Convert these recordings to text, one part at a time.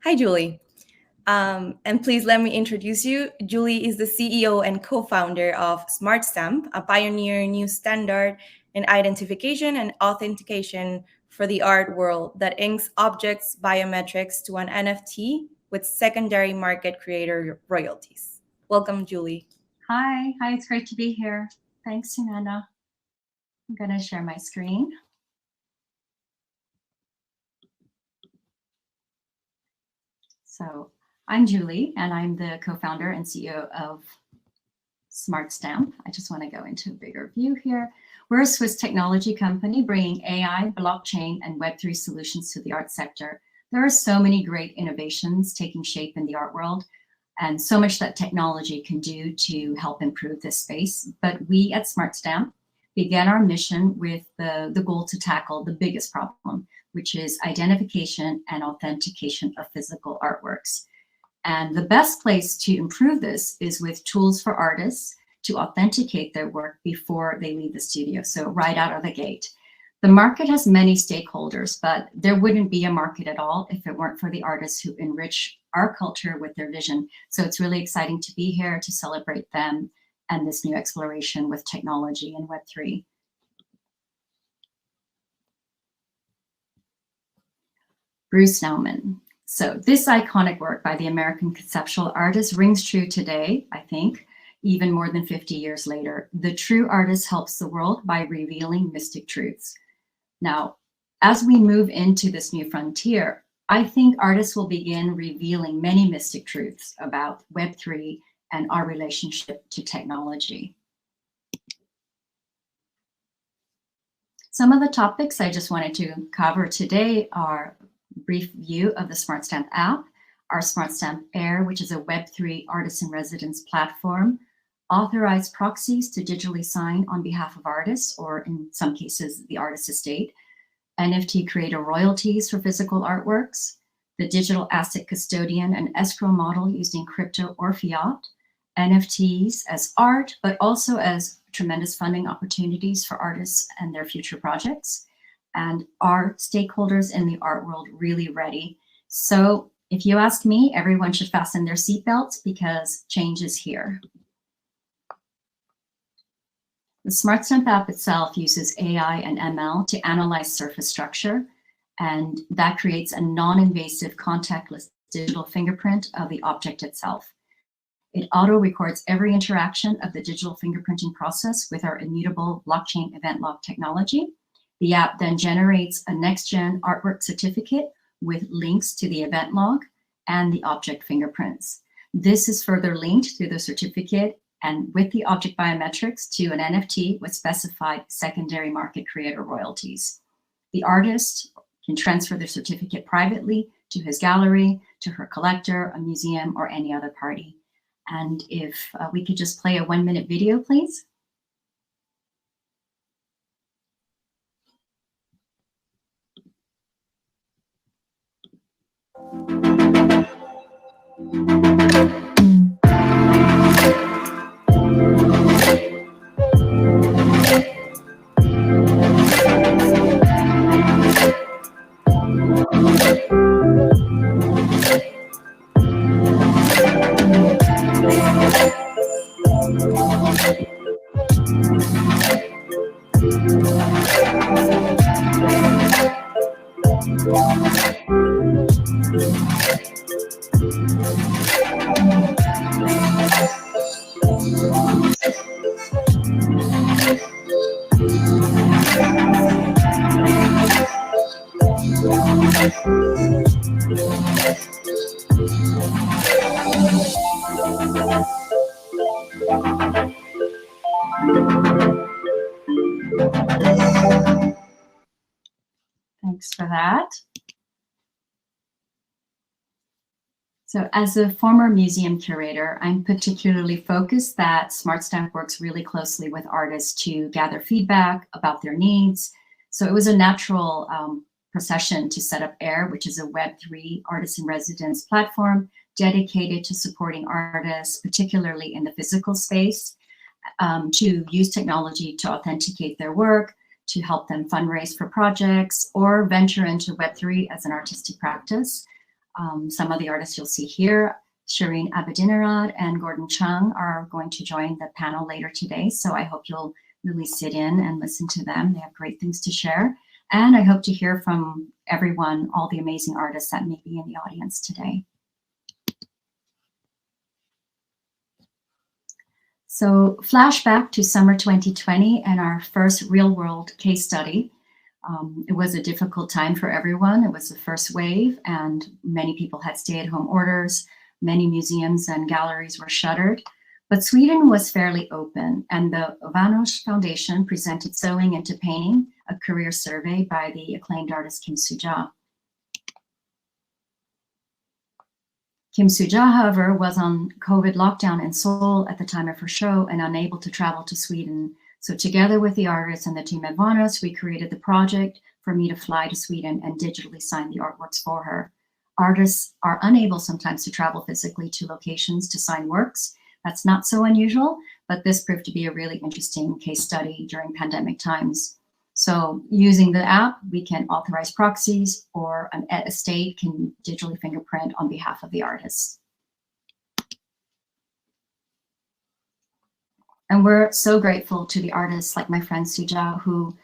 Hi, Julie. And please let me introduce you. Juli is the CEO and co-founder of SmartStamp, a pioneer new standard in identification and authentication for the art world that inks objects biometrics to an NFT with secondary market creator royalties. Welcome, Julie. Hi, it's great to be here. Thanks, Sunana. I'm going to share my screen. So I'm Julie, and I'm the co-founder and CEO of SmartStamp. I just want to go into a bigger view here. We're a Swiss technology company bringing AI, blockchain, and Web3 solutions to the art sector. There are so many great innovations taking shape in the art world, and so much that technology can do to help improve this space. But we at SmartStamp began our mission with the goal to tackle the biggest problem, which is identification and authentication of physical artworks. And the best place to improve this is with tools for artists to authenticate their work before they leave the studio, so right out of the gate. The market has many stakeholders, but there wouldn't be a market at all if it weren't for the artists who enrich our culture with their vision. So it's really exciting to be here to celebrate them and this new exploration with technology and Web3. Bruce Nauman. So this iconic work by the American conceptual artist rings true today, I think, even more than 50 years later. The true artist helps the world by revealing mystic truths. Now, as we move into this new frontier, I think artists will begin revealing many mystic truths about Web3 and our relationship to technology. Some of the topics I just wanted to cover today are a brief view of the SmartStamp app, our SmartStamp Air, which is a Web3 artist-in-residence platform, authorized proxies to digitally sign on behalf of artists, or in some cases, the artist estate, NFT creator royalties for physical artworks, the digital asset custodian and escrow model using crypto or fiat, NFTs as art, but also as tremendous funding opportunities for artists and their future projects. And are stakeholders in the art world really ready? So if you ask me, everyone should fasten their seatbelts because change is here. The SmartStamp app itself uses AI and ML to analyze surface structure, and that creates a non-invasive contactless digital fingerprint of the object itself. It auto-records every interaction of the digital fingerprinting process with our immutable blockchain event log technology. The app then generates a next-gen artwork certificate with links to the event log and the object fingerprints. This is further linked through the certificate and with the object biometrics to an NFT with specified secondary market creator royalties. The artist can transfer the certificate privately to his gallery, to her collector, a museum, or any other party. And if we could just play a 1-minute video, please. Thanks for that. So as a former museum curator, I'm particularly focused that SmartStamp works really closely with artists to gather feedback about their needs. So it was a natural procession to set up AIR, which is a Web3 artist-in-residence platform dedicated to supporting artists, particularly in the physical space, to use technology to authenticate their work, to help them fundraise for projects, or venture into Web3 as an artistic practice. Some of the artists you'll see here, Shireen Abedinarad and Gordon Chung, are going to join the panel later today. So I hope you'll really sit in and listen to them. They have great things to share. And I hope to hear from everyone, all the amazing artists that may be in the audience today. So flashback to summer 2020 and our first real-world case study. It was a difficult time for everyone. It was the first wave, and many people had stay-at-home orders. Many museums and galleries were shuttered. But Sweden was fairly open, and the Vanos Foundation presented Sewing into Painting, a career survey by the acclaimed artist Kim Suja. Kim Suja, however, was on COVID lockdown in Seoul at the time of her show and unable to travel to Sweden. So together with the artists and the team at Vanos, we created the project for me to fly to Sweden and digitally sign the artworks for her. Artists are unable sometimes to travel physically to locations to sign works. That's not so unusual, but this proved to be a really interesting case study during pandemic times. So using the app, we can authorize proxies, or an estate can digitally fingerprint on behalf of the artists. And we're so grateful to the artists like my friend Suja, who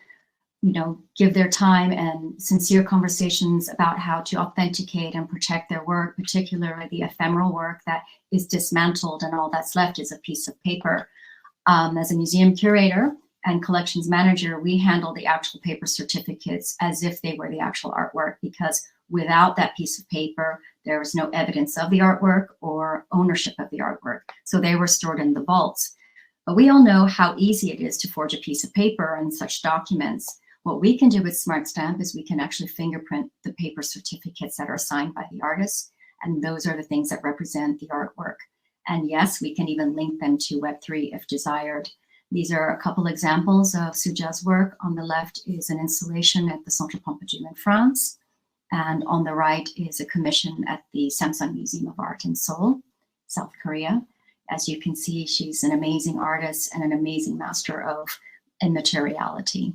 give their time and sincere conversations about how to authenticate and protect their work, particularly the ephemeral work that is dismantled and all that's left is a piece of paper. As a museum curator and collections manager, we handle the actual paper certificates as if they were the actual artwork, because without that piece of paper, there was no evidence of the artwork or ownership of the artwork. So they were stored in the vaults. But we all know how easy it is to forge a piece of paper and such documents. What we can do with SmartStamp is we can actually fingerprint the paper certificates that are signed by the artists, and those are the things that represent the artwork. And yes, we can even link them to Web3 if desired. These are a couple examples of Suja's work. On the left is an installation at the Centre Pompidou in France, and on the right is a commission at the Samsung Museum of Art in Seoul, South Korea. As you can see, she's an amazing artist and an amazing master of immateriality.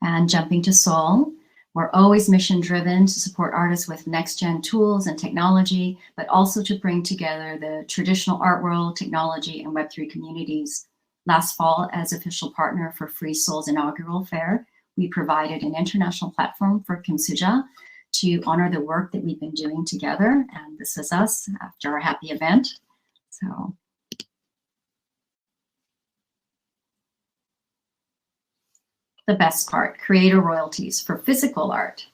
And jumping to Seoul, we're always mission-driven to support artists with next-gen tools and technology, but also to bring together the traditional art world, technology, and Web3 communities. Last fall, as official partner for Free Seoul's inaugural fair, we provided an international platform for Kim Suja to honor the work that we've been doing together. And this is us after our happy event. So. The best part, creator royalties for physical art.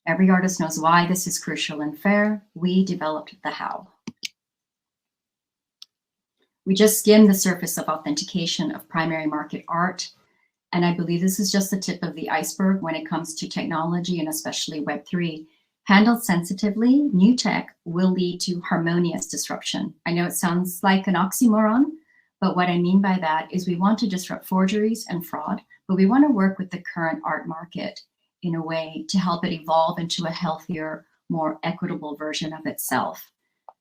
Every artist knows why this is crucial and fair. We developed the how. We just skimmed the surface of authentication of primary market art. And I believe this is just the tip of the iceberg when it comes to technology, and especially Web3. Handled sensitively, new tech will lead to harmonious disruption. I know it sounds like an oxymoron, but what I mean by that is we want to disrupt forgeries and fraud, but we want to work with the current art market in a way to help it evolve into a healthier, more equitable version of itself.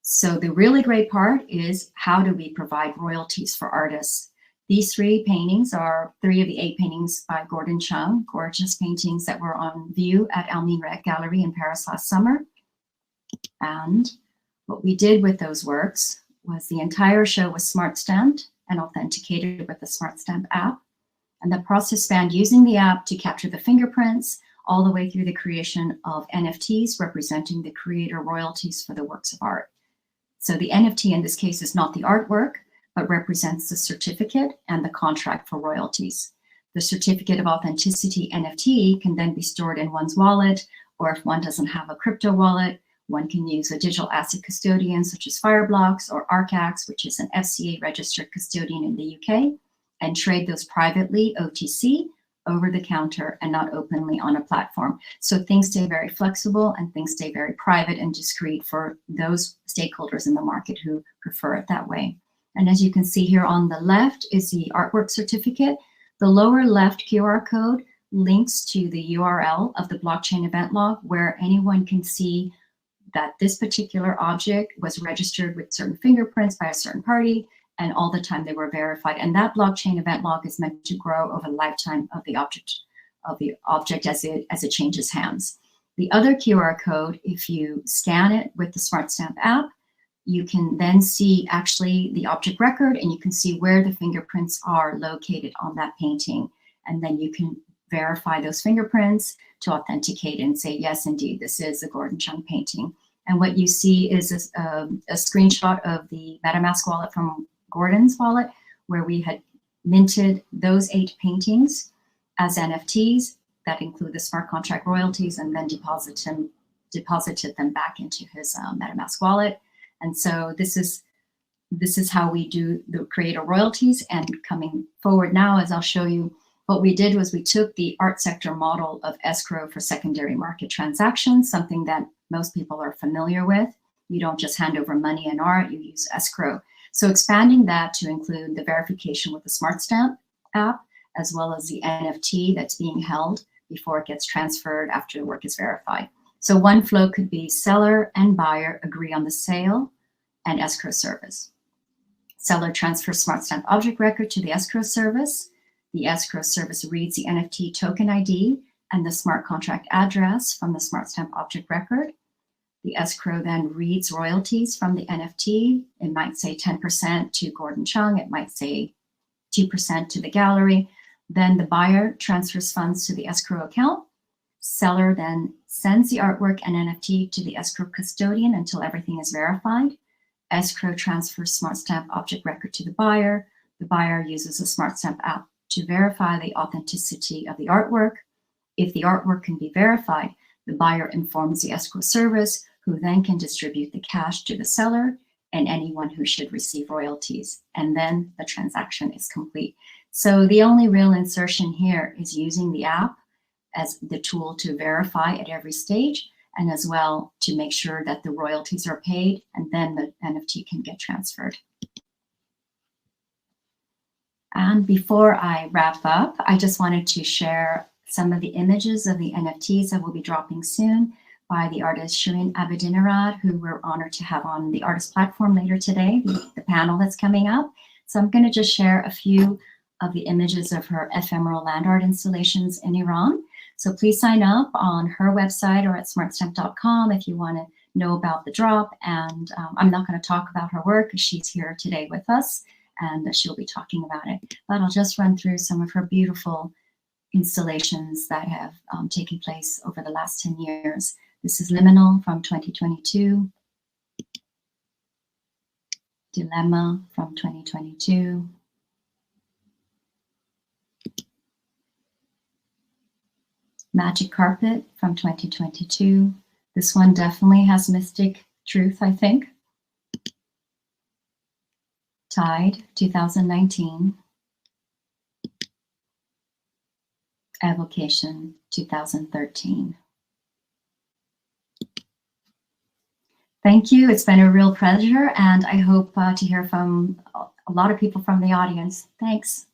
So the really great part is, how do we provide royalties for artists? These 3 paintings are 3 of the 8 paintings by Gordon Chung, gorgeous paintings that were on view at Almin Rec Gallery in Paris last summer. And what we did with those works was the entire show was smart stamped and authenticated with the SmartStamp app. And the process spanned using the app to capture the fingerprints all the way through the creation of NFTs representing the creator royalties for the works of art. So the NFT in this case is not the artwork, but represents the certificate and the contract for royalties. The certificate of authenticity NFT can then be stored in one's wallet, or if one doesn't have a crypto wallet, one can use a digital asset custodian such as Fireblocks or Arcax, which is an FCA registered custodian in the UK, and trade those privately OTC, over the counter, and not openly on a platform. So things stay very flexible and things stay very private and discreet for those stakeholders in the market who prefer it that way. And as you can see here on the left is the artwork certificate. The lower left QR code links to the URL of the blockchain event log, where anyone can see that this particular object was registered with certain fingerprints by a certain party, and all the time they were verified. And that blockchain event log is meant to grow over the lifetime of the object the object as it changes hands. The other QR code, if you scan it with the SmartStamp app, you can then see actually the object record, and you can see where the fingerprints are located on that painting. And then you can verify those fingerprints to authenticate and say, yes, indeed, this is a Gordon Chung painting. And what you see is a screenshot of the MetaMask wallet from Gordon's wallet, where we had minted those 8 paintings as NFTs that include the smart contract royalties, and then deposited them back into his MetaMask wallet. And so this is how we do the creator royalties. And coming forward now, as I'll show you, what we did was we took the art sector model of escrow for secondary market transactions, something that most people are familiar with. You don't just hand over money in art, you use escrow. So expanding that to include the verification with the SmartStamp app, as well as the NFT that's being held before it gets transferred after the work is verified. So one flow could be seller and buyer agree on the sale and escrow service. Seller transfers SmartStamp object record to the escrow service. The escrow service reads the NFT token ID and the smart contract address from the SmartStamp object record. The escrow then reads royalties from the NFT. It might say 10% to Gordon Chung. It might say 2% to the gallery. Then the buyer transfers funds to the escrow account. Seller then sends the artwork and NFT to the escrow custodian until everything is verified. Escrow transfers SmartStamp object record to the buyer. The buyer uses the SmartStamp app to verify the authenticity of the artwork. If the artwork can be verified, the buyer informs the escrow service, who then can distribute the cash to the seller and anyone who should receive royalties. And then the transaction is complete. So the only real insertion here is using the app as the tool to verify at every stage, and as well to make sure that the royalties are paid, and then the NFT can get transferred. And before I wrap up, I just wanted to share some of the images of the NFTs that will be dropping soon by the artist Shirin Abedinarad, who we're honored to have on the artist platform later today, the panel that's coming up. So I'm going to just share a few of the images of her ephemeral land art installations in Iran. So please sign up on her website or at smartstamp.com if you want to know about the drop. And I'm not going to talk about her work because she's here today with us and she'll be talking about it. But I'll just run through some of her beautiful installations that have taken place over the last 10 years. This is Liminal from 2022. Dilemma from 2022. Magic Carpet from 2022. This one definitely has mystic truth, I think. Tide, 2019. Evocation, 2013. Thank you. It's been a real pleasure, and I hope to hear from a lot of people from the audience. Thanks.